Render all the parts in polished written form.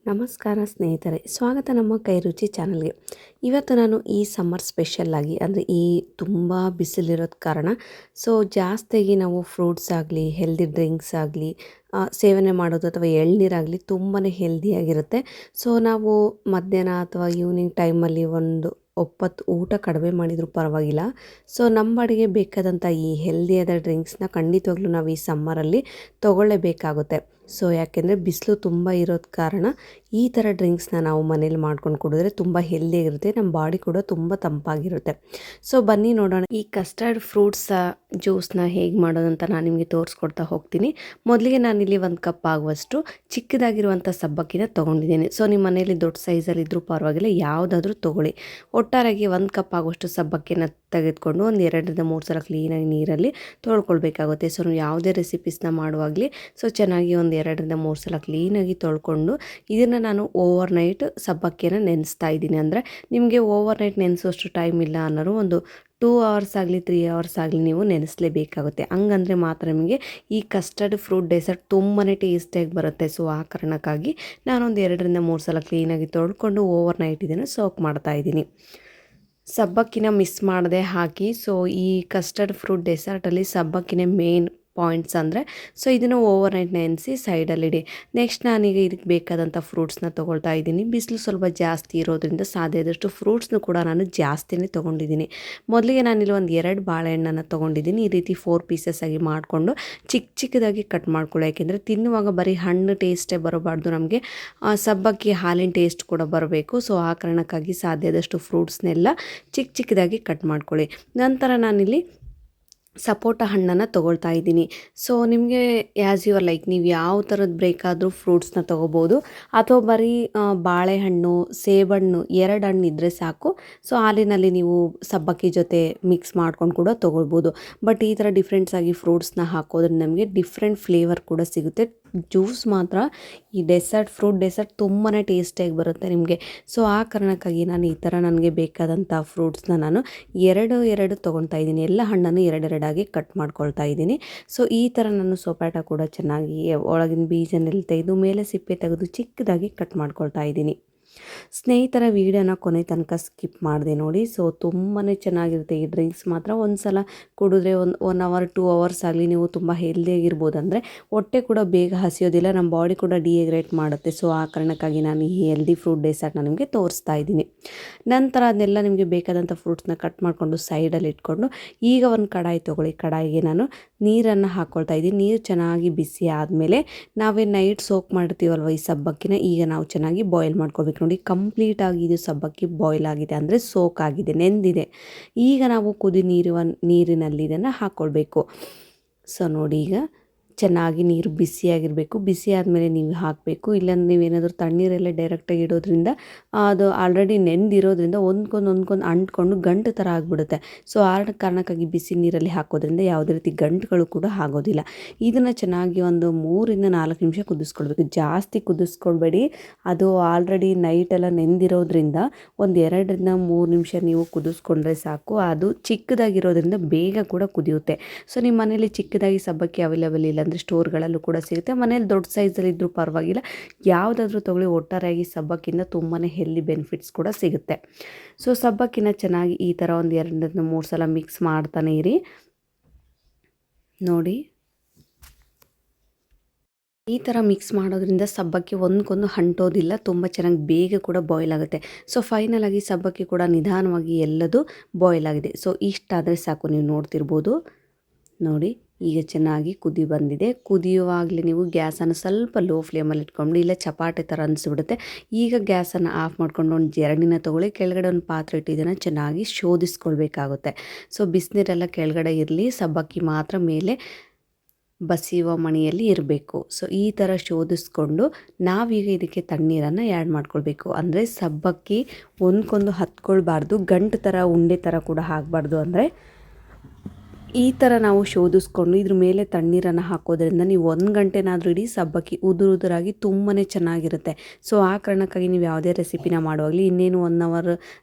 ನಮಸ್ಕಾರ ಸ್ನೇಹಿತರೆ, ಸ್ವಾಗತ ನಮ್ಮ ಕೈರುಚಿ ಚಾನಲ್ಗೆ. ಇವತ್ತು ನಾನು ಈ ಸಮ್ಮರ್ ಸ್ಪೆಷಲ್ಲಾಗಿ ಅಂದರೆ ಈ ತುಂಬ ಬಿಸಿಲಿರೋದ ಕಾರಣ ಜಾಸ್ತಿಯಾಗಿ ನಾವು ಫ್ರೂಟ್ಸ್ ಆಗಲಿ ಹೆಲ್ದಿ ಡ್ರಿಂಕ್ಸ್ ಆಗಲಿ ಸೇವನೆ ಮಾಡೋದು ಅಥವಾ ಎಳ್ನೀರಾಗಲಿ ತುಂಬಾ ಹೆಲ್ದಿಯಾಗಿರುತ್ತೆ. ನಾವು ಮಧ್ಯಾಹ್ನ ಅಥವಾ ಈವ್ನಿಂಗ್ ಟೈಮಲ್ಲಿ ಒಂದು ಒಪ್ಪತ್ತು ಊಟ ಕಡಿಮೆ ಮಾಡಿದರೂ ಪರವಾಗಿಲ್ಲ. ನಮ್ಮ ಬಾಡಿಗೆ ಬೇಕಾದಂಥ ಈ ಹೆಲ್ದಿಯಾದ ಡ್ರಿಂಕ್ಸ್ನ ಖಂಡಿತವಾಗ್ಲೂ ನಾವು ಈ ಸಮ್ಮರಲ್ಲಿ ತೊಗೊಳ್ಳೇಬೇಕಾಗುತ್ತೆ. ಯಾಕೆಂದರೆ ಬಿಸಿಲು ತುಂಬ ಇರೋದ ಕಾರಣ ಈ ಥರ ಡ್ರಿಂಕ್ಸ್ನ ನಾವು ಮನೇಲಿ ಮಾಡ್ಕೊಂಡು ಕುಡಿದ್ರೆ ತುಂಬ ಹೆಲ್ದಿಯಾಗಿರುತ್ತೆ, ನಮ್ಮ ಬಾಡಿ ಕೂಡ ತುಂಬ ತಂಪಾಗಿರುತ್ತೆ. ಬನ್ನಿ ನೋಡೋಣ ಈ ಕಸ್ಟರ್ಡ್ ಫ್ರೂಟ್ಸ್ ಜ್ಯೂಸ್ನ ಹೇಗೆ ಮಾಡೋದಂತ ನಾನು ನಿಮಗೆ ತೋರಿಸ್ಕೊಡ್ತಾ ಹೋಗ್ತೀನಿ. ಮೊದಲಿಗೆ ನಾನಿಲ್ಲಿ 1 ಕಪ್ ಆಗುವಷ್ಟು ಚಿಕ್ಕದಾಗಿರುವಂಥ ಸಬ್ಬಕ್ಕಿನ ತೊಗೊಂಡಿದ್ದೀನಿ. ನಿಮ್ಮ ಮನೇಲಿ ದೊಡ್ಡ ಸೈಜಲ್ಲಿ ಇದ್ದರೂ ಪರವಾಗಿಲ್ಲ, ಯಾವುದಾದ್ರೂ ತೊಗೊಳ್ಳಿ. ಒಟ್ಟಾರೆಯಾಗಿ 1 ಕಪ್ ಆಗುವಷ್ಟು ಸಬ್ಬಕ್ಕಿನ ತೆಗೆದುಕೊಂಡು ಒಂದು 2ರಿಂದ 3 ಸಲ ಕ್ಲೀನಾಗಿ ನೀರಲ್ಲಿ ತೊಳ್ಕೊಳ್ಬೇಕಾಗುತ್ತೆ. ನೀವು ಯಾವುದೇ ರೆಸಿಪೀಸ್ನ ಮಾಡುವಾಗಲಿ ಚೆನ್ನಾಗಿ ಒಂದು 2ರಿಂದ 3 ಸಲ ಕ್ಲೀನಾಗಿ ತೊಳ್ಕೊಂಡು ಇದನ್ನು ನಾನು ಓವರ್ ನೈಟ್ ಸಬ್ಬಕ್ಕಿನ ನೆನೆಸ್ತಾ ಇದ್ದೀನಿ. ಅಂದರೆ ನಿಮಗೆ ಓವರ್ ನೈಟ್ ನೆನೆಸೋಷ್ಟು ಟೈಮ್ ಇಲ್ಲ ಅನ್ನೋರು ಒಂದು 2 ಅವರ್ಸ್ ಆಗಲಿ 3 ಅವರ್ಸ್ ಆಗಲಿ ನೀವು ನೆನೆಸಲೇಬೇಕಾಗುತ್ತೆ. ಹಂಗಂದರೆ ಮಾತ್ರ ನಿಮಗೆ ಈ ಕಸ್ಟರ್ಡ್ ಫ್ರೂಟ್ ಡೆಸರ್ಟ್ ತುಂಬಾ ಟೇಸ್ಟಿಯಾಗಿ ಬರುತ್ತೆ. ಆ ಕಾರಣಕ್ಕಾಗಿ ನಾನೊಂದು 2ರಿಂದ 3 ಸಲ ಕ್ಲೀನಾಗಿ ತೊಳ್ಕೊಂಡು ಓವರ್ ನೈಟ್ ಇದನ್ನು ಸೋಕ್ ಮಾಡ್ತಾ ಇದ್ದೀನಿ. ಸಬ್ಬಕ್ಕಿನ ಮಿಸ್ ಮಾಡದೆ ಹಾಕಿ. ಈ ಕಸ್ಟರ್ಡ್ ಫ್ರೂಟ್ ಡೆಸರ್ಟಲ್ಲಿ ಸಬ್ಬಕ್ಕಿನೇ ಮೇನ್ ಪಾಯಿಂಟ್ಸ್ ಅಂದರೆ ಇದನ್ನು ಓವರ್ ನೈಟ್ ನೆನೆಸಿ ಸೈಡಲ್ಲಿಡಿ. ನೆಕ್ಸ್ಟ್ ನಾನೀಗ ಇದಕ್ಕೆ ಬೇಕಾದಂಥ ಫ್ರೂಟ್ಸ್ನ ತೊಗೊಳ್ತಾ ಇದ್ದೀನಿ. ಬಿಸಿಲು ಸ್ವಲ್ಪ ಜಾಸ್ತಿ ಇರೋದ್ರಿಂದ ಸಾಧ್ಯ ಆದಷ್ಟು ಫ್ರೂಟ್ಸ್ನು ಕೂಡ ನಾನು ಜಾಸ್ತಿನೇ ತೊಗೊಂಡಿದ್ದೀನಿ. ಮೊದಲಿಗೆ ನಾನಿಲ್ಲಿ ಒಂದು 2 ಬಾಳೆಹಣ್ಣನ್ನು ತೊಗೊಂಡಿದ್ದೀನಿ. ಈ ರೀತಿ 4 ಪೀಸಸ್ ಆಗಿ ಮಾಡಿಕೊಂಡು ಚಿಕ್ಕದಾಗಿ ಕಟ್ ಮಾಡ್ಕೊಳ್ಳಿ. ಯಾಕೆಂದರೆ ತಿನ್ನುವಾಗ ಬರೀ ಹಣ್ಣು ಟೇಸ್ಟೇ ಬರಬಾರ್ದು, ನಮಗೆ ಸಬ್ಬಕ್ಕಿ ಹಾಲಿನ ಟೇಸ್ಟ್ ಕೂಡ ಬರಬೇಕು. ಆ ಕಾರಣಕ್ಕಾಗಿ ಸಾಧ್ಯ ಆದಷ್ಟು ಫ್ರೂಟ್ಸ್ನೆಲ್ಲ ಚಿಕ್ಕದಾಗಿ ಕಟ್ ಮಾಡ್ಕೊಳ್ಳಿ. ನಂತರ ನಾನಿಲ್ಲಿ ಸಪೋಟ ಹಣ್ಣನ್ನು ತೊಗೊಳ್ತಾ ಇದ್ದೀನಿ. ನಿಮಗೆ ಆ್ಯಸ್ ಯುವರ್ ಲೈಕ್, ನೀವು ಯಾವ ಥರದ್ದು ಬೇಕಾದರೂ ಫ್ರೂಟ್ಸ್ನ ತೊಗೋಬೋದು, ಅಥವಾ ಬರೀ ಬಾಳೆಹಣ್ಣು ಸೇಬಣ್ಣು 2 ಹಣ್ಣು ಇದ್ದರೆ ಸಾಕು. ಹಾಲಿನಲ್ಲಿ ನೀವು ಸಬ್ಬಕ್ಕಿ ಜೊತೆ ಮಿಕ್ಸ್ ಮಾಡ್ಕೊಂಡು ಕೂಡ ತೊಗೊಳ್ಬೋದು. ಬಟ್ ಈ ಥರ ಡಿಫ್ರೆಂಟ್ಸಾಗಿ ಫ್ರೂಟ್ಸ್ನ ಹಾಕೋದ್ರಿಂದ ನಮಗೆ ಡಿಫ್ರೆಂಟ್ ಫ್ಲೇವರ್ ಕೂಡ ಸಿಗುತ್ತೆ. ಜ್ಯೂಸ್ ಮಾತ್ರ ಈ ಫ್ರೂಟ್ ಡೆಸರ್ಟ್ ತುಂಬಾ ಟೇಸ್ಟಿಯಾಗಿ ಬರುತ್ತೆ ನಿಮಗೆ. ಆ ಕಾರಣಕ್ಕಾಗಿ ನಾನು ಈ ಥರ ನನಗೆ ಬೇಕಾದಂಥ ಫ್ರೂಟ್ಸ್ನ ನಾನು 2 ತೊಗೊಳ್ತಾ ಇದ್ದೀನಿ. ಎಲ್ಲ ಹಣ್ಣನ್ನು 2 ಆಗಿ ಕಟ್ ಮಾಡ್ಕೊಳ್ತಾ ಇದ್ದೀನಿ. ಈ ಥರ ನಾನು ಸೊಪ್ಯಾಟ ಕೂಡ ಚೆನ್ನಾಗಿ ಒಳಗಿನ ಬೀಜನೆಲ್ಲ ತೆಗೆದು ಮೇಲೆ ಸಿಪ್ಪೆ ತೆಗೆದು ಚಿಕ್ಕದಾಗಿ ಕಟ್ ಮಾಡ್ಕೊಳ್ತಾ ಇದ್ದೀನಿ. ಸ್ನೇಹಿತರ ವಿಡಿಯೋನ ಕೊನೆ ತನಕ ಸ್ಕಿಪ್ ಮಾಡಿದೆ ನೋಡಿ. ತುಂಬಾ ಚೆನ್ನಾಗಿರುತ್ತೆ ಈ ಡ್ರಿಂಕ್ಸ್ ಮಾತ್ರ. ಒಂದು ಸಲ ಕುಡಿದ್ರೆ 1 ಅವರ್ 2 ಅವರ್ಸ್ ಆಗಲಿ ನೀವು ತುಂಬ ಹೆಲ್ದಿಯಾಗಿರ್ಬೋದು. ಅಂದರೆ ಹೊಟ್ಟೆ ಕೂಡ ಬೇಗ ಹಸಿಯೋದಿಲ್ಲ, ನಮ್ಮ ಬಾಡಿ ಕೂಡ ಡಿಹೈಡ್ರೇಟ್ ಮಾಡುತ್ತೆ. ಆ ಕಾರಣಕ್ಕಾಗಿ ನಾನು ಈ ಹೆಲ್ದಿ ಫ್ರೂಟ್ ಡೆಸರ್ಟ್ನ ನಿಮಗೆ ತೋರಿಸ್ತಾ ಇದ್ದೀನಿ. ನಂತರ ಅದನ್ನೆಲ್ಲ ನಿಮಗೆ ಬೇಕಾದಂಥ ಫ್ರೂಟ್ಸ್ನ ಕಟ್ ಮಾಡಿಕೊಂಡು ಸೈಡಲ್ಲಿ ಇಟ್ಕೊಂಡು ಈಗ ಒಂದು ಕಡಾಯಿ ತೊಗೊಳ್ಳಿ. ಕಡಾಯಿಗೆ ನಾನು ನೀರನ್ನು ಹಾಕ್ಕೊಳ್ತಾ ಇದ್ದೀನಿ. ನೀರು ಚೆನ್ನಾಗಿ ಬಿಸಿ ಆದಮೇಲೆ ನಾವೇ ನೈಟ್ ಸೋಕ್ ಮಾಡ್ತೀವಲ್ವ ಈ ಸಬ್ಬಕ್ಕಿನ, ಈಗ ನಾವು ಚೆನ್ನಾಗಿ ಬಾಯ್ಲ್ ಮಾಡ್ಕೊಳ್ಬೇಕು. ನೋಡಿ, ಕಂಪ್ಲೀಟಾಗಿ ಇದು ಸಬ್ಬಕ್ಕಿ ಬಾಯ್ಲ್ ಆಗಿದೆ, ಅಂದರೆ ಸೋಕ್ ಆಗಿದೆ, ನೆಂದಿದೆ. ಈಗ ನಾವು ನೀರಿನಲ್ಲಿ ಇದನ್ನು ಹಾಕ್ಕೊಳ್ಬೇಕು. ನೋಡಿ, ಈಗ ಚೆನ್ನಾಗಿ ನೀರು ಬಿಸಿಯಾಗಿರಬೇಕು. ಬಿಸಿ ಆದಮೇಲೆ ನೀವು ಹಾಕಬೇಕು. ಇಲ್ಲಾಂದ್ರೆ ನೀವೇನಾದರೂ ತಣ್ಣೀರಲ್ಲೇ ಡೈರೆಕ್ಟಾಗಿ ಇಡೋದ್ರಿಂದ ಅದು ಆಲ್ರೆಡಿ ನೆಂದಿರೋದ್ರಿಂದ ಒಂದ್ಕೊಂದು ಅಂಟ್ಕೊಂಡು ಗಂಟು ಥರ ಆಗಿಬಿಡುತ್ತೆ. ಆ ಕಾರಣಕ್ಕಾಗಿ ಬಿಸಿ ನೀರಲ್ಲಿ ಹಾಕೋದ್ರಿಂದ ಯಾವುದೇ ರೀತಿ ಗಂಟುಗಳು ಕೂಡ ಆಗೋದಿಲ್ಲ. ಇದನ್ನು ಚೆನ್ನಾಗಿ ಒಂದು 3ರಿಂದ 4 ನಿಮಿಷ ಕುದಿಸ್ಕೊಳ್ಬೇಕು. ಜಾಸ್ತಿ ಕುದಿಸ್ಕೊಳ್ಬೇಡಿ, ಅದು ಆಲ್ರೆಡಿ ನೈಟೆಲ್ಲ ನೆಂದಿರೋದ್ರಿಂದ ಒಂದು 2ರಿಂದ 3 ನಿಮಿಷ ನೀವು ಕುದಿಸ್ಕೊಂಡ್ರೆ ಸಾಕು. ಅದು ಚಿಕ್ಕದಾಗಿರೋದ್ರಿಂದ ಬೇಗ ಕೂಡ ಕುದಿಯುತ್ತೆ. ನಿಮ್ಮ ಮನೇಲಿ ಚಿಕ್ಕದಾಗಿ ಸಬ್ಬಕ್ಕಿ ಅವೈಲೇಬಲ್ ಇಲ್ಲ ಅಂದರೆ ಸ್ಟೋರ್ಗಳಲ್ಲೂ ಕೂಡ ಸಿಗುತ್ತೆ. ಮನೇಲಿ ದೊಡ್ಡ ಸೈಜಲ್ಲಿ ಇದ್ದರೂ ಪರವಾಗಿಲ್ಲ, ಯಾವುದಾದ್ರೂ ತೊಗೊಳ್ಳಿ. ಒಟ್ಟಾರೆಯಾಗಿ ಸಬ್ಬಕ್ಕಿಂದ ತುಂಬಾ ಹೆಲ್ದಿ ಬೆನಿಫಿಟ್ಸ್ ಕೂಡ ಸಿಗುತ್ತೆ. ಸಬ್ಬಕ್ಕಿನ ಚೆನ್ನಾಗಿ ಈ ಥರ ಒಂದು 2ರಿಂದ 3 ಸಲ ಮಿಕ್ಸ್ ಮಾಡ್ತಾನೆ ಇರಿ. ನೋಡಿ, ಈ ಥರ ಮಿಕ್ಸ್ ಮಾಡೋದ್ರಿಂದ ಸಬ್ಬಕ್ಕಿ ಒಂದ್ಕೊಂದು ಅಂಟೋದಿಲ್ಲ, ತುಂಬ ಚೆನ್ನಾಗಿ ಬೇಗ ಕೂಡ ಬಾಯ್ಲ್ ಆಗುತ್ತೆ. ಫೈನಲ್ ಆಗಿ ಸಬ್ಬಕ್ಕಿ ಕೂಡ ನಿಧಾನವಾಗಿ ಎಲ್ಲದೂ ಬಾಯ್ಲ್ ಆಗಿದೆ. ಇಷ್ಟಾದರೆ ಸಾಕು. ನೀವು ನೋಡ್ತಿರ್ಬೋದು. ನೋಡಿ, ಈಗ ಚೆನ್ನಾಗಿ ಕುದಿ ಬಂದಿದೆ. ಕುದಿಯುವಾಗಲೇ ನೀವು ಗ್ಯಾಸನ್ನು ಸ್ವಲ್ಪ ಲೋ ಫ್ಲೇಮಲ್ಲಿ ಇಟ್ಕೊಂಡು, ಇಲ್ಲ ಚಪಾತಿ ಥರ ಅನಿಸ್ಬಿಡುತ್ತೆ. ಈಗ ಗ್ಯಾಸನ್ನು ಆಫ್ ಮಾಡ್ಕೊಂಡು ಒಂದು ಜರಡಿನ ತೊಗೊಳ್ಳಿ. ಕೆಳಗಡೆ ಒಂದು ಪಾತ್ರೆ ಇಟ್ಟು ಇದನ್ನು ಚೆನ್ನಾಗಿ ಶೋಧಿಸ್ಕೊಳ್ಬೇಕಾಗುತ್ತೆ. ಬಿಸಿನೀರೆಲ್ಲ ಕೆಳಗಡೆ ಇರಲಿ, ಸಬ್ಬಕ್ಕಿ ಮಾತ್ರ ಮೇಲೆ ಬಸಿಯುವ ಮಣಿಯಲ್ಲಿ ಇರಬೇಕು. ಈ ಥರ ಶೋಧಿಸ್ಕೊಂಡು ನಾವೀಗ ಇದಕ್ಕೆ ತಣ್ಣೀರನ್ನು ಆ್ಯಡ್ ಮಾಡ್ಕೊಳ್ಬೇಕು. ಅಂದರೆ ಸಬ್ಬಕ್ಕಿ ಒಂದ್ಕೊಂದು ಹತ್ಕೊಳ್ಬಾರ್ದು, ಗಂಟು ಥರ ಉಂಡೆ ಥರ ಕೂಡ ಆಗಬಾರ್ದು. ಅಂದರೆ ಈ ಥರ ನಾವು ಶೋಧಿಸ್ಕೊಂಡು ಇದ್ರ ಮೇಲೆ ತಣ್ಣೀರನ್ನು ಹಾಕೋದ್ರಿಂದ ನೀವು 1 ಗಂಟೆನಾದರೂ ಇಡೀ ಸಬ್ಬಕ್ಕಿ ಉದುರಾಗಿ ತುಂಬಾ ಚೆನ್ನಾಗಿರುತ್ತೆ. ಸೊ ಆ ಕಾರಣಕ್ಕಾಗಿ ನೀವು ಯಾವುದೇ ರೆಸಿಪಿನ ಮಾಡುವಾಗಲಿ ಇನ್ನೇನು 1 ಅವರ್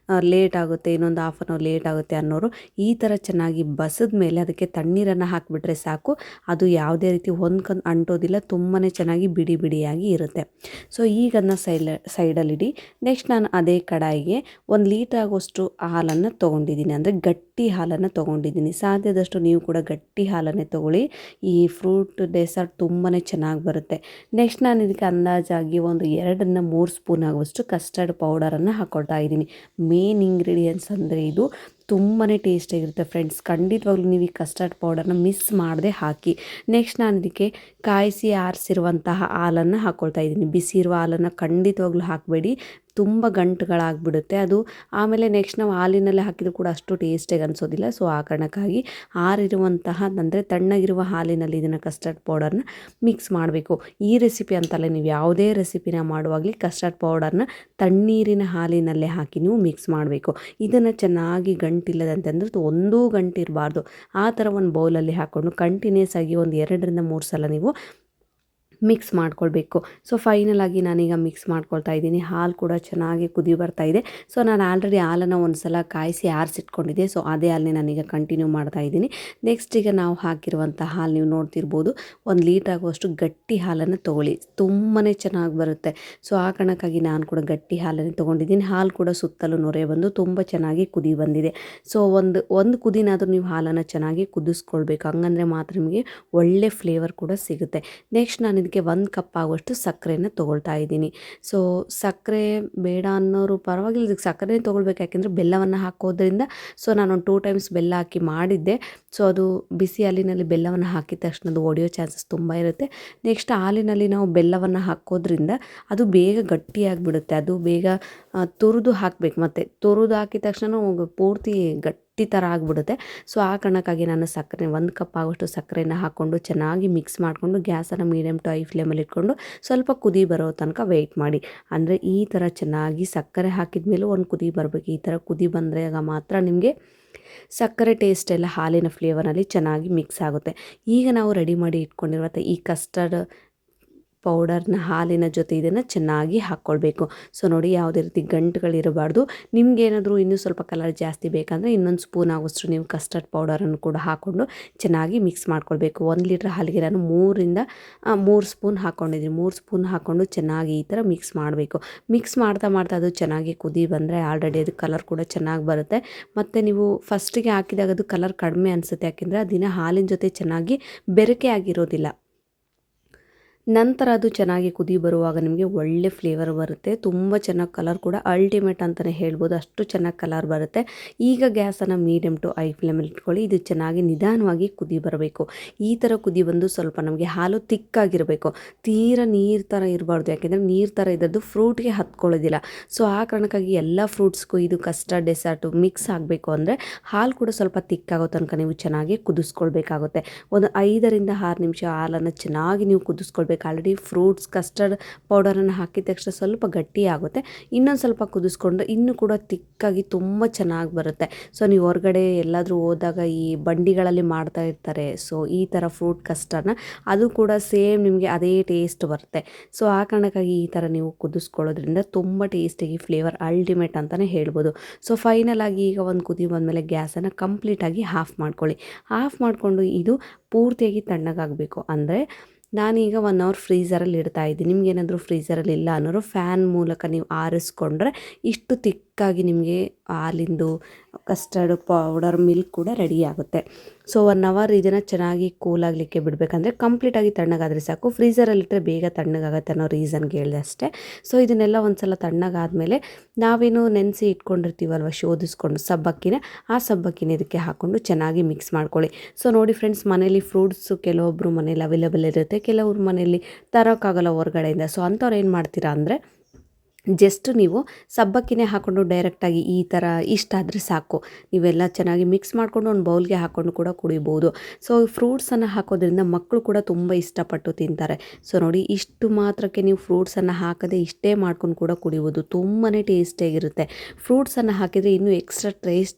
ಲೇಟ್ ಆಗುತ್ತೆ, ಇನ್ನೊಂದು ಹಾಫ್ ಆನ್ ಅವರ್ ಲೇಟ್ ಆಗುತ್ತೆ ಅನ್ನೋರು ಈ ಥರ ಚೆನ್ನಾಗಿ ಬಸಿದ ಮೇಲೆ ಅದಕ್ಕೆ ತಣ್ಣೀರನ್ನು ಹಾಕಿಬಿಟ್ರೆ ಸಾಕು. ಅದು ಯಾವುದೇ ರೀತಿ ಹೊಂದ್ಕೊಂಡು ಅಂಟೋದಿಲ್ಲ, ತುಂಬಾ ಚೆನ್ನಾಗಿ ಬಿಡಿ ಬಿಡಿಯಾಗಿ ಇರುತ್ತೆ. ಸೊ ಈಗ ಅದನ್ನ ಸೈಡಲ್ಲಿಡಿ. ನೆಕ್ಸ್ಟ್ ನಾನು ಅದೇ ಕಡಾಯಿಗೆ 1 ಲೀಟರ್ ಆಗುವಷ್ಟು ಹಾಲನ್ನು ತೊಗೊಂಡಿದ್ದೀನಿ, ಅಂದರೆ ಗಟ್ಟಿ ಹಾಲನ್ನು ತೊಗೊಂಡಿದ್ದೀನಿ. ಸಾಧ್ಯದಷ್ಟು ನೀವು ಕೂಡ ಗಟ್ಟಿ ಹಾಲನ್ನೇ ತೊಗೊಳ್ಳಿ, ಈ ಫ್ರೂಟ್ ಡೆಸರ್ಟ್ ತುಂಬಾ ಚೆನ್ನಾಗಿ ಬರುತ್ತೆ. ನೆಕ್ಸ್ಟ್ ನಾನು ಇದಕ್ಕೆ ಅಂದಾಜಾಗಿ ಒಂದು 2ರಿಂದ 3 ಸ್ಪೂನ್ ಆಗುವಷ್ಟು ಕಸ್ಟರ್ಡ್ ಪೌಡರನ್ನು ಹಾಕ್ಕೊಳ್ತಾ ಇದ್ದೀನಿ. ಮೇನ್ ಇಂಗ್ರೀಡಿಯೆಂಟ್ಸ್ ಅಂದರೆ ಇದು ತುಂಬಾ ಟೇಸ್ಟಿಯಾಗಿರುತ್ತೆ ಫ್ರೆಂಡ್ಸ್. ಖಂಡಿತವಾಗ್ಲೂ ನೀವು ಈ ಕಸ್ಟರ್ಡ್ ಪೌಡರ್ನ ಮಿಸ್ ಮಾಡದೆ ಹಾಕಿ. ನೆಕ್ಸ್ಟ್ ನಾನು ಇದಕ್ಕೆ ಕಾಯಿಸಿ ಆರಿಸಿರುವಂತಹ ಹಾಲನ್ನು ಹಾಕ್ಕೊಳ್ತಾ ಇದ್ದೀನಿ. ಬಿಸಿ ಇರುವ ಹಾಲನ್ನು ಖಂಡಿತವಾಗ್ಲೂ ಹಾಕಬೇಡಿ, ತುಂಬ ಗಂಟುಗಳಾಗ್ಬಿಡುತ್ತೆ ಅದು. ಆಮೇಲೆ ನೆಕ್ಸ್ಟ್ ನಾವು ಹಾಲಿನಲ್ಲೇ ಹಾಕಿದರೂ ಕೂಡ ಅಷ್ಟು ಟೇಸ್ಟಿಯಾಗಿ ಅನಿಸೋದಿಲ್ಲ. ಸೊ ಆ ಕಾರಣಕ್ಕಾಗಿ ಆರಿರುವಂತಹ ಅಂದರೆ ತಣ್ಣಗಿರುವ ಹಾಲಿನಲ್ಲಿ ಇದನ್ನು ಕಸ್ಟರ್ಡ್ ಪೌಡರ್ನ ಮಿಕ್ಸ್ ಮಾಡಬೇಕು. ಈ ರೆಸಿಪಿ ಅಂತಲ್ಲ, ನೀವು ಯಾವುದೇ ರೆಸಿಪಿನ ಮಾಡುವಾಗಲಿ ಕಸ್ಟರ್ಡ್ ಪೌಡರ್ನ ತಣ್ಣೀರಿನ ಹಾಲಿನಲ್ಲೇ ಹಾಕಿ ನೀವು ಮಿಕ್ಸ್ ಮಾಡಬೇಕು. ಇದನ್ನು ಚೆನ್ನಾಗಿ ಗಂಟಿಲ್ಲದಂತೆ ಅಂದರೆ ಒಂದೂ ಗಂಟು ಇರಬಾರ್ದು, ಆ ಥರ ಒಂದು ಬೌಲಲ್ಲಿ ಹಾಕ್ಕೊಂಡು ಕಂಟಿನ್ಯೂಸ್ ಆಗಿ ಒಂದು 2ರಿಂದ 3 ಸಲ ನೀವು ಮಿಕ್ಸ್ ಮಾಡ್ಕೊಳ್ಬೇಕು. ಸೊ ಫೈನಲ್ ಆಗಿ ನಾನೀಗ ಮಿಕ್ಸ್ ಮಾಡ್ಕೊಳ್ತಾ ಇದ್ದೀನಿ. ಹಾಲು ಕೂಡ ಚೆನ್ನಾಗಿ ಕುದಿ ಬರ್ತಾ ಇದೆ. ಸೊ ನಾನು ಆಲ್ರೆಡಿ ಹಾಲನ್ನು ಒಂದು ಸಲ ಕಾಯಿಸಿ ಆರಿಸಿಟ್ಕೊಂಡಿದ್ದೆ. ಸೊ ಅದೇ ಹಾಲನ್ನೇ ನಾನೀಗ ಕಂಟಿನ್ಯೂ ಮಾಡ್ತಾ ಇದ್ದೀನಿ. ನೆಕ್ಸ್ಟ್ ಈಗ ನಾವು ಹಾಕಿರುವಂಥ ಹಾಲು ನೀವು ನೋಡ್ತಿರ್ಬೋದು, 1 ಲೀಟರ್ ಆಗುವಷ್ಟು ಗಟ್ಟಿ ಹಾಲನ್ನು ತೊಗೊಳ್ಳಿ, ತುಂಬಾ ಚೆನ್ನಾಗಿ ಬರುತ್ತೆ. ಸೊ ಆ ಕಾರಣಕ್ಕಾಗಿ ನಾನು ಕೂಡ ಗಟ್ಟಿ ಹಾಲನ್ನು ತೊಗೊಂಡಿದ್ದೀನಿ. ಹಾಲು ಕೂಡ ಸುತ್ತಲೂ ನೊರೆ ಬಂದು ತುಂಬ ಚೆನ್ನಾಗಿ ಕುದಿ ಬಂದಿದೆ. ಸೊ ಒಂದು ಕುದಿನಾದರೂ ನೀವು ಹಾಲನ್ನು ಚೆನ್ನಾಗಿ ಕುದಿಸ್ಕೊಳ್ಬೇಕು, ಹಂಗಂದರೆ ಮಾತ್ರ ನಿಮಗೆ ಒಳ್ಳೆ ಫ್ಲೇವರ್ ಕೂಡ ಸಿಗುತ್ತೆ. ನೆಕ್ಸ್ಟ್ ನಾನು ಇದಕ್ಕೆ 1 ಕಪ್ ಆಗುವಷ್ಟು ಸಕ್ಕರೆಯನ್ನು ತೊಗೊಳ್ತಾ ಇದ್ದೀನಿ. ಸೊ ಸಕ್ಕರೆ ಬೇಡ ಅನ್ನೋರು ಪರವಾಗಿಲ್ಲ, ಇದಕ್ಕೆ ಸಕ್ಕರೆ ತೊಗೊಳ್ಬೇಕು, ಯಾಕೆಂದರೆ ಬೆಲ್ಲವನ್ನು ಹಾಕೋದ್ರಿಂದ. ಸೊ ನಾನೊಂದು 2 ಟೈಮ್ಸ್ ಬೆಲ್ಲ ಹಾಕಿ ಮಾಡಿದ್ದೆ. ಸೊ ಅದು ಬಿಸಿ ಹಾಲಿನಲ್ಲಿ ಬೆಲ್ಲವನ್ನು ಹಾಕಿದ ತಕ್ಷಣ ಅದು ಒಡೆಯೋ ಚಾನ್ಸಸ್ ತುಂಬ ಇರುತ್ತೆ. ನೆಕ್ಸ್ಟ್ ಹಾಲಿನಲ್ಲಿ ನಾವು ಬೆಲ್ಲವನ್ನು ಹಾಕೋದ್ರಿಂದ ಅದು ಬೇಗ ಗಟ್ಟಿಯಾಗಿಬಿಡುತ್ತೆ, ಅದು ಬೇಗ ತುರಿದು ಹಾಕಬೇಕು, ಮತ್ತು ತುರಿದು ಹಾಕಿದ ತಕ್ಷಣ ಪೂರ್ತಿ ಗಟ್ಟಿ ಥರ ಆಗಿಬಿಡುತ್ತೆ. ಸೊ ಆ ಕಾರಣಕ್ಕಾಗಿ ನಾನು ಸಕ್ಕರೆ 1 ಕಪ್ ಆಗುವಷ್ಟು ಸಕ್ಕರೆಯನ್ನು ಹಾಕ್ಕೊಂಡು ಚೆನ್ನಾಗಿ ಮಿಕ್ಸ್ ಮಾಡಿಕೊಂಡು ಗ್ಯಾಸನ್ನು ಮೀಡಿಯಮ್ ಟು ಹೈ ಫ್ಲೇಮಲ್ಲಿ ಇಟ್ಕೊಂಡು ಸ್ವಲ್ಪ ಕುದಿ ಬರೋ ತನಕ ವೆಯ್ಟ್ ಮಾಡಿ. ಅಂದರೆ ಈ ಥರ ಚೆನ್ನಾಗಿ ಸಕ್ಕರೆ ಹಾಕಿದ ಮೇಲೂ ಒಂದು ಕುದಿ ಬರಬೇಕು. ಈ ಥರ ಕುದಿ ಬಂದರೆ ಆಗ ಮಾತ್ರ ನಿಮಗೆ ಸಕ್ಕರೆ ಟೇಸ್ಟ್ ಎಲ್ಲ ಹಾಲಿನ ಫ್ಲೇವರ್ನಲ್ಲಿ ಚೆನ್ನಾಗಿ ಮಿಕ್ಸ್ ಆಗುತ್ತೆ. ಈಗ ನಾವು ರೆಡಿ ಮಾಡಿ ಇಟ್ಕೊಂಡಿರುವಂಥ ಈ ಕಸ್ಟರ್ಡ್ ಪೌಡರ್ನ ಹಾಲಿನ ಜೊತೆ ಇದನ್ನು ಚೆನ್ನಾಗಿ ಹಾಕ್ಕೊಳ್ಬೇಕು. ಸೊ ನೋಡಿ, ಯಾವುದೇ ರೀತಿ ಗಂಟುಗಳಿರಬಾರ್ದು. ನಿಮಗೇನಾದರೂ ಇನ್ನೂ ಸ್ವಲ್ಪ ಕಲರ್ ಜಾಸ್ತಿ ಬೇಕಂದರೆ ಇನ್ನೊಂದು ಸ್ಪೂನ್ ಆಗೋಷ್ಟು ನೀವು ಕಸ್ಟರ್ಡ್ ಪೌಡರನ್ನು ಕೂಡ ಹಾಕ್ಕೊಂಡು ಚೆನ್ನಾಗಿ ಮಿಕ್ಸ್ ಮಾಡ್ಕೊಳ್ಬೇಕು. 1 ಲೀಟ್ರ್ ಹಾಲಿಗೆ ನಾನು 3ರಿಂದ 3 ಸ್ಪೂನ್ ಹಾಕ್ಕೊಂಡಿದ್ದೀನಿ. 3 ಸ್ಪೂನ್ ಹಾಕ್ಕೊಂಡು ಚೆನ್ನಾಗಿ ಈ ಥರ ಮಿಕ್ಸ್ ಮಾಡಬೇಕು. ಮಿಕ್ಸ್ ಮಾಡ್ತಾ ಅದು ಚೆನ್ನಾಗಿ ಕುದಿ ಬಂದರೆ ಆಲ್ರೆಡಿ ಅದು ಕಲರ್ ಕೂಡ ಚೆನ್ನಾಗಿ ಬರುತ್ತೆ. ಮತ್ತು ನೀವು ಫಸ್ಟಿಗೆ ಹಾಕಿದಾಗ ಅದು ಕಲರ್ ಕಡಿಮೆ ಅನಿಸುತ್ತೆ, ಯಾಕೆಂದರೆ ಅದನ್ನು ಹಾಲಿನ ಜೊತೆ ಚೆನ್ನಾಗಿ ಬೆರಕೆ ಆಗಿರೋದಿಲ್ಲ. ನಂತರ ಅದು ಚೆನ್ನಾಗಿ ಕುದಿ ಬರುವಾಗ ನಿಮಗೆ ಒಳ್ಳೆ ಫ್ಲೇವರ್ ಬರುತ್ತೆ, ತುಂಬ ಚೆನ್ನಾಗಿ ಕಲರ್ ಕೂಡ ಅಲ್ಟಿಮೇಟ್ ಅಂತಲೇ ಹೇಳ್ಬೋದು, ಅಷ್ಟು ಚೆನ್ನಾಗಿ ಕಲರ್ ಬರುತ್ತೆ. ಈಗ ಗ್ಯಾಸನ್ನು ಮೀಡಿಯಮ್ ಟು ಹೈ ಫ್ಲೇಮಲ್ಲಿ ಇಟ್ಕೊಳ್ಳಿ. ಇದು ಚೆನ್ನಾಗಿ ನಿಧಾನವಾಗಿ ಕುದಿ ಬರಬೇಕು. ಈ ಥರ ಕುದಿ ಬಂದು ಸ್ವಲ್ಪ ನಮಗೆ ಹಾಲು ತಿಕ್ಕಾಗಿರಬೇಕು, ತೀರ ನೀರು ಥರ ಇರಬಾರ್ದು, ಯಾಕೆಂದರೆ ನೀರು ಥರ ಇದ್ದದ್ದು ಫ್ರೂಟ್ಗೆ ಹತ್ಕೊಳ್ಳೋದಿಲ್ಲ. ಸೊ ಆ ಕಾರಣಕ್ಕಾಗಿ ಎಲ್ಲ ಫ್ರೂಟ್ಸ್ಗೂ ಇದು ಕಸ್ಟರ್ಡ್ ಡೆಸರ್ಟು ಮಿಕ್ಸ್ ಆಗಬೇಕು ಅಂದರೆ ಹಾಲು ಕೂಡ ಸ್ವಲ್ಪ ತಿಕ್ಕಾಗೋ ತನಕ ನೀವು ಚೆನ್ನಾಗಿ ಕುದಿಸ್ಕೊಳ್ಬೇಕಾಗುತ್ತೆ. ಒಂದು 5ರಿಂದ 6 ನಿಮಿಷ ಹಾಲನ್ನು ಚೆನ್ನಾಗಿ ನೀವು ಕುದಿಸ್ಕೊಳ್ಬೇಕು. ಆಲ್ರೆಡಿ ಫ್ರೂಟ್ಸ್ ಕಸ್ಟರ್ಡ್ ಪೌಡರನ್ನು ಹಾಕಿದ ತಕ್ಷಣ ಸ್ವಲ್ಪ ಗಟ್ಟಿ ಆಗುತ್ತೆ. ಇನ್ನೊಂದು ಸ್ವಲ್ಪ ಕುದಿಸ್ಕೊಂಡು ಇನ್ನೂ ಕೂಡ ತಿಕ್ಕಾಗಿ ತುಂಬ ಚೆನ್ನಾಗಿ ಬರುತ್ತೆ. ಸೊ ನೀವು ಹೊರಗಡೆ ಎಲ್ಲಾದರೂ ಹೋದಾಗ ಈ ಬಂಡಿಗಳಲ್ಲಿ ಮಾಡ್ತಾ ಇರ್ತಾರೆ, ಸೊ ಈ ಥರ ಫ್ರೂಟ್ ಕಸ್ಟರ್ಡ್ನ, ಅದು ಕೂಡ ಸೇಮ್ ನಿಮಗೆ ಅದೇ ಟೇಸ್ಟ್ ಬರುತ್ತೆ. ಸೊ ಆ ಕಾರಣಕ್ಕಾಗಿ ಈ ಥರ ನೀವು ಕುದಿಸ್ಕೊಳ್ಳೋದ್ರಿಂದ ತುಂಬ ಟೇಸ್ಟಿಯಾಗಿ ಫ್ಲೇವರ್ ಅಲ್ಟಿಮೇಟ್ ಅಂತಲೇ ಹೇಳ್ಬೋದು. ಸೊ ಫೈನಲ್ ಆಗಿ ಈಗ ಒಂದು ಕುದಿ ಬಂದಮೇಲೆ ಗ್ಯಾಸನ್ನು ಕಂಪ್ಲೀಟಾಗಿ ಆಫ್ ಮಾಡ್ಕೊಳ್ಳಿ. ಆಫ್ ಮಾಡಿಕೊಂಡು ಇದು ಪೂರ್ತಿಯಾಗಿ ತಣ್ಣಗಾಗಬೇಕು. ಅಂದರೆ ನಾನೀಗ 1 ಅವರ್ ಫ್ರೀಝರಲ್ಲಿ ಇಡ್ತಾ ಇದ್ದೀನಿ. ನಿಮಗೇನಾದರೂ ಫ್ರೀಝರಲ್ಲಿ ಇಲ್ಲ ಅನ್ನೋರು ಫ್ಯಾನ್ ಮೂಲಕ ನೀವು ಆರಿಸ್ಕೊಂಡ್ರೆ ಇಷ್ಟು ತಿಕ್ಕಾಗಿ ನಿಮಗೆ ಹಾಲಿಂದು ಕಸ್ಟರ್ಡ್ ಪೌಡರ್ ಮಿಲ್ಕ್ ಕೂಡ ರೆಡಿ ಆಗುತ್ತೆ. ಸೊ 1 ಅವರ್ ಇದನ್ನು ಚೆನ್ನಾಗಿ ಕೂಲಾಗಲಿಕ್ಕೆ ಬಿಡಬೇಕಂದ್ರೆ ಕಂಪ್ಲೀಟಾಗಿ ತಣ್ಣಗಾದರೆ ಸಾಕು. ಫ್ರೀಝರಲ್ಲಿಟ್ಟರೆ ಬೇಗ ತಣ್ಣಗಾಗತ್ತೆ ಅನ್ನೋ ರೀಸನ್ಗೆ ಹೇಳಿದೆ ಅಷ್ಟೇ. ಸೊ ಇದನ್ನೆಲ್ಲ ಒಂದು ಸಲ ತಣ್ಣಗಾದಮೇಲೆ ನಾವೇನು ನೆನೆಸಿ ಇಟ್ಕೊಂಡಿರ್ತೀವಲ್ವ ಶೋಧಿಸ್ಕೊಂಡು ಸಬ್ಬಕ್ಕಿನ, ಆ ಸಬ್ಬಕ್ಕಿನ ಇದಕ್ಕೆ ಹಾಕ್ಕೊಂಡು ಚೆನ್ನಾಗಿ ಮಿಕ್ಸ್ ಮಾಡ್ಕೊಳ್ಳಿ. ಸೊ ನೋಡಿ ಫ್ರೆಂಡ್ಸ್, ಮನೇಲಿ ಫ್ರೂಟ್ಸು ಕೆಲವೊಬ್ಬರು ಮನೇಲಿ ಅವೈಲೇಬಲ್ ಇರುತ್ತೆ, ಕೆಲವ್ರ ಮನೇಲಿ ತರೋಕ್ಕಾಗಲ್ಲ ಹೊರಗಡೆಯಿಂದ. ಸೊ ಅಂಥವ್ರು ಏನು ಮಾಡ್ತೀರಾ ಅಂದರೆ ಜಸ್ಟ್ ನೀವು ಸಬ್ಬಕ್ಕಿನೇ ಹಾಕ್ಕೊಂಡು ಡೈರೆಕ್ಟಾಗಿ ಈ ಥರ ಇಷ್ಟಾದರೆ ಸಾಕು. ನೀವೆಲ್ಲ ಚೆನ್ನಾಗಿ ಮಿಕ್ಸ್ ಮಾಡಿಕೊಂಡು ಒಂದು ಬೌಲ್ಗೆ ಹಾಕ್ಕೊಂಡು ಕೂಡ ಕುಡಿಬೋದು. ಸೊ ಫ್ರೂಟ್ಸನ್ನು ಹಾಕೋದ್ರಿಂದ ಮಕ್ಕಳು ಕೂಡ ತುಂಬ ಇಷ್ಟಪಟ್ಟು ತಿಂತಾರೆ. ಸೊ ನೋಡಿ, ಇಷ್ಟು ಮಾತ್ರಕ್ಕೆ ನೀವು ಫ್ರೂಟ್ಸನ್ನು ಹಾಕದೆ ಇಷ್ಟೇ ಮಾಡ್ಕೊಂಡು ಕೂಡ ಕುಡಿಬೋದು. ತುಂಬಾ ಟೇಸ್ಟಿಯಾಗಿರುತ್ತೆ. ಫ್ರೂಟ್ಸನ್ನು ಹಾಕಿದರೆ ಇನ್ನೂ ಎಕ್ಸ್ಟ್ರಾ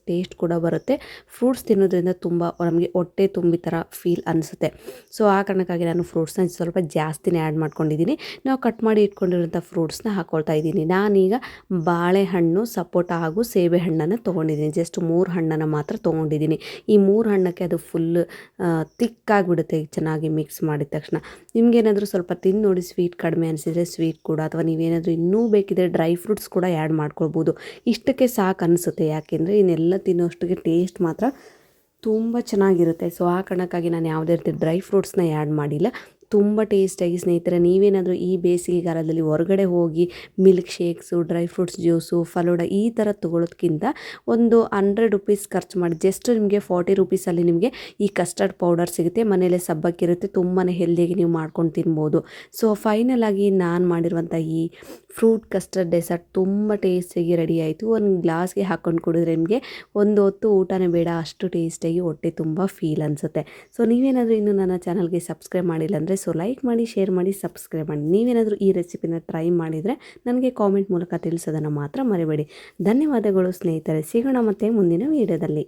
ಟೇಸ್ಟ್ ಕೂಡ ಬರುತ್ತೆ. ಫ್ರೂಟ್ಸ್ ತಿನ್ನೋದ್ರಿಂದ ತುಂಬ ನಮಗೆ ಹೊಟ್ಟೆ ತುಂಬಿ ಥರ ಫೀಲ್ ಅನಿಸುತ್ತೆ. ಸೊ ಆ ಕಾರಣಕ್ಕಾಗಿ ನಾನು ಫ್ರೂಟ್ಸ್ನ ಸ್ವಲ್ಪ ಜಾಸ್ತಿನೇ ಆ್ಯಡ್ ಮಾಡ್ಕೊಂಡಿದ್ದೀನಿ. ನಾವು ಕಟ್ ಮಾಡಿ ಇಟ್ಕೊಂಡಿರೋಂಥ ಫ್ರೂಟ್ಸ್ನ ಹಾಕ್ಕೊಳ್ತಾ ಇದ್ದೀನಿ. ನಾನೀಗ ಬಾಳೆಹಣ್ಣು, ಸಪೋಟ ಹಾಗೂ ಸೇಬೆ ಹಣ್ಣನ್ನು ತೊಗೊಂಡಿದ್ದೀನಿ. ಜಸ್ಟ್ 3 ಹಣ್ಣನ್ನು ಮಾತ್ರ ತೊಗೊಂಡಿದ್ದೀನಿ. ಈ 3 ಹಣ್ಣಕ್ಕೆ ಅದು ಫುಲ್ ತಿಕ್ಕಾಗಿಬಿಡುತ್ತೆ ಚೆನ್ನಾಗಿ ಮಿಕ್ಸ್ ಮಾಡಿದ ತಕ್ಷಣ. ನಿಮಗೇನಾದರೂ ಸ್ವಲ್ಪ ತಿಂದು ನೋಡಿ ಸ್ವೀಟ್ ಕಡಿಮೆ ಅನಿಸಿದರೆ ಸ್ವೀಟ್ ಕೂಡ, ಅಥವಾ ನೀವೇನಾದರೂ ಇನ್ನೂ ಬೇಕಿದ್ದರೆ ಡ್ರೈ ಫ್ರೂಟ್ಸ್ ಕೂಡ ಆ್ಯಡ್ ಮಾಡ್ಕೊಳ್ಬೋದು. ಇಷ್ಟಕ್ಕೆ ಸಾಕು ಅನಿಸುತ್ತೆ. ಯಾಕೆಂದರೆ ಇನ್ನೆಲ್ಲ ತಿನ್ನೋಷ್ಟಿಗೆ ಟೇಸ್ಟ್ ಮಾತ್ರ ತುಂಬ ಚೆನ್ನಾಗಿರುತ್ತೆ. ಸೊ ಆ ಕಾರಣಕ್ಕಾಗಿ ನಾನು ಯಾವುದೇ ರೀತಿ ಡ್ರೈ ಫ್ರೂಟ್ಸ್ನ ಆ್ಯಡ್ ಮಾಡಿಲ್ಲ. ತುಂಬ ಟೇಸ್ಟಿಯಾಗಿ ಸ್ನೇಹಿತರೆ, ನೀವೇನಾದರೂ ಈ ಬೇಸಿಗೆಗಾಲದಲ್ಲಿ ಹೊರಗಡೆ ಹೋಗಿ milk shakes, dry fruits juice, falooda ಈ ಥರ ತೊಗೊಳೋದ್ಕಿಂತ ಒಂದು 100 ರುಪೀಸ್ ಖರ್ಚು ಮಾಡಿ ಜಸ್ಟ್ ನಿಮಗೆ 40 ರುಪೀಸಲ್ಲಿ ನಿಮಗೆ ಈ ಕಸ್ಟರ್ಡ್ ಪೌಡರ್ ಸಿಗುತ್ತೆ. ಮನೇಲೆ ಸಬ್ಬಕ್ಕಿರುತ್ತೆ, ತುಂಬಾ ಹೆಲ್ದಿಯಾಗಿ ನೀವು ಮಾಡ್ಕೊಂಡು ತಿನ್ಬೋದು. ಸೊ ಫೈನಲ್ ಆಗಿ ನಾನು ಮಾಡಿರುವಂಥ ಈ ಫ್ರೂಟ್ ಕಸ್ಟರ್ಡ್ ಡೆಸರ್ಟ್ ತುಂಬ ಟೇಸ್ಟಿಯಾಗಿ ರೆಡಿ ಆಯಿತು. ಒಂದು ಗ್ಲಾಸ್ಗೆ ಹಾಕ್ಕೊಂಡು ಕುಡಿದ್ರೆ ನಿಮಗೆ ಒಂದು ಹೊತ್ತು ಊಟನೇ ಬೇಡ, ಅಷ್ಟು ಟೇಸ್ಟಿಯಾಗಿ ಹೊಟ್ಟೆ ತುಂಬ ಫೀಲ್ ಅನಿಸುತ್ತೆ. ಸೊ ನೀವೇನಾದರೂ ಇನ್ನೂ ನನ್ನ ಚಾನಲ್ಗೆ ಸಬ್ಸ್ಕ್ರೈಬ್ ಮಾಡಿಲ್ಲ ಅಂದರೆ ಸೊ ಲೈಕ್ ಮಾಡಿ, ಶೇರ್ ಮಾಡಿ, ಸಬ್ಸ್ಕ್ರೈಬ್ ಮಾಡಿ. ನೀವೇನಾದರೂ ಈ ರೆಸಿಪಿನ ಟ್ರೈ ಮಾಡಿದರೆ ನನಗೆ ಕಾಮೆಂಟ್ ಮೂಲಕ ತಿಳಿಸೋದನ್ನು ಮಾತ್ರ ಮರಿಬೇಡಿ. ಧನ್ಯವಾದಗಳು ಸ್ನೇಹಿತರೆ. ಸಿಗೋಣ ಮತ್ತೆ ಮುಂದಿನ ವೀಡಿಯೋದಲ್ಲಿ.